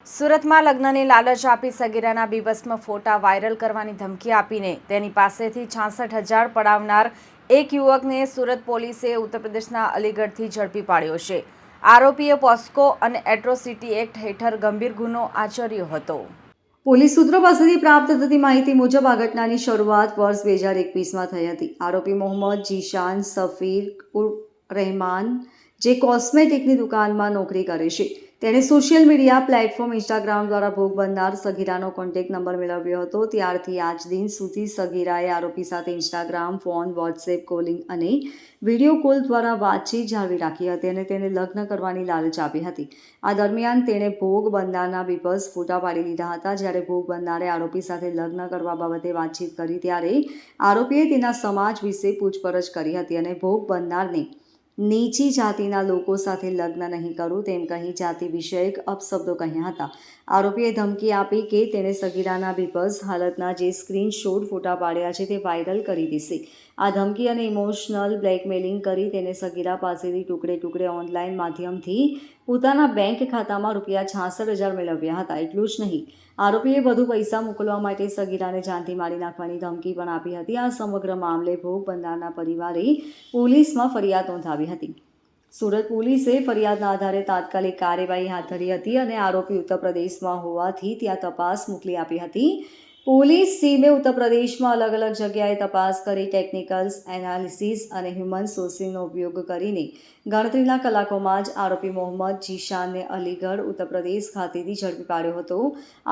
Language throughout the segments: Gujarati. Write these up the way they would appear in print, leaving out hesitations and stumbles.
સુરતમાં લગ્નની લાલચ આપી સગીરાના બીભત્સ ફોટા વાયરલ કરવાની ધમકી આપીને તેની પાસેથી 66,000 પડાવનાર એક યુવકને સુરત પોલીસે ઉત્તર પ્રદેશના અલીગઢથી ઝડપી પાડ્યો છે। આરોપીએ પોસ્કો અને એટ્રોસિટી એક્ટ હેઠળ ગંભીર ગુનો આચર્યો હતો। પોલીસ સૂત્રો પાસેથી પ્રાપ્ત થતી માહિતી મુજબ આ ઘટનાની શરૂઆત વર્ષ 2021માં થઈ હતી। આરોપી મોહમ્મદ જીશાન સફીર ઉર્ફ રહેમાન, જે કોસ્મેટિકની દુકાનમાં નોકરી કરે છે, તેણે સોશિયલ મીડિયા પ્લેટફોર્મ ઇન્સ્ટાગ્રામ દ્વારા ભોગ બનનાર સગીરાનો કોન્ટેક્ટ નંબર મેળવ્યો હતો। ત્યારથી આજ દિન સુધી સગીરાએ આરોપી સાથે ઇન્સ્ટાગ્રામ, ફોન, વોટ્સએપ કોલિંગ અને વિડીયો કોલ દ્વારા વાતચીત જાળવી રાખી હતી અને તેને લગ્ન કરવાની લાલચ આપી હતી। આ દરમિયાન તેણે ભોગ બનનારના બીભત્સ ફોટા પાડી લીધા હતા। જ્યારે ભોગ બનનારે આરોપી સાથે લગ્ન કરવા બાબતે વાતચીત કરી ત્યારે આરોપીએ તેના સમાજ વિશે પૂછપરછ કરી હતી અને ભોગ બનનારને નીચી જાતિના લોકો સાથે લગ્ન નહીં કરું તેમ કહી જાતિ વિષયક અપશબ્દો કહ્યા હતા। આરોપીએ ધમકી આપી કે તેણે સગીરાના બીભત્સ હાલતના જે સ્ક્રીનશોટ ફોટા પાડ્યા છે તે વાયરલ કરી દેશે। આ ધમકી અને ઇમોશનલ બ્લેકમેલિંગ કરી તેને સગીરા પાસેથી ટુકડે ઓનલાઈન માધ્યમથી પોતાના બેંક ખાતામાં ₹66,000 મેળવ્યા હતા। એટલું જ નહીં, આરોપીએ વધુ પૈસા મોકલવા માટે સગીરાને જાનથી મારી નાખવાની ધમકી પણ આપી હતી। આ સમગ્ર મામલે ભોગ બનનારના પરિવારે પોલીસમાં ફરિયાદ નોંધાવી હતી। સુરત પોલીસે ફરિયાદના આધારે તાત્કાલિક કાર્યવાહી હાથ ધરી હતી અને આરોપી ઉત્તર પ્રદેશમાં હોવાથી ત્યાં તપાસ મોકલી આપી હતી। પોલીસ ટીમે ઉત્તર પ્રદેશમાં અલગ જગ્યાએ તપાસ કરી ટેકનિકલ એનાલિસિસ અને હ્યુમન સોર્સિંગનો ઉપયોગ કરીને ગણતરીના કલાકોમાં જ આરોપી મોહમ્મદ જીશાનને અલીગઢ, ઉત્તર પ્રદેશ ખાતેથી ઝડપી પાડ્યો હતો।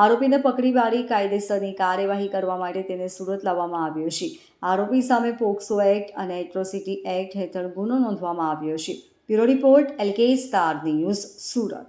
આરોપીને પકડી પાડી કાયદેસરની કાર્યવાહી કરવા માટે તેને સુરત લાવવામાં આવ્યો છે। આરોપી સામે પોક્સો એક્ટ અને એટ્રોસિટી એક્ટ હેઠળ ગુનો નોંધવામાં આવ્યો છે। Bureau report, LK star news, Surat.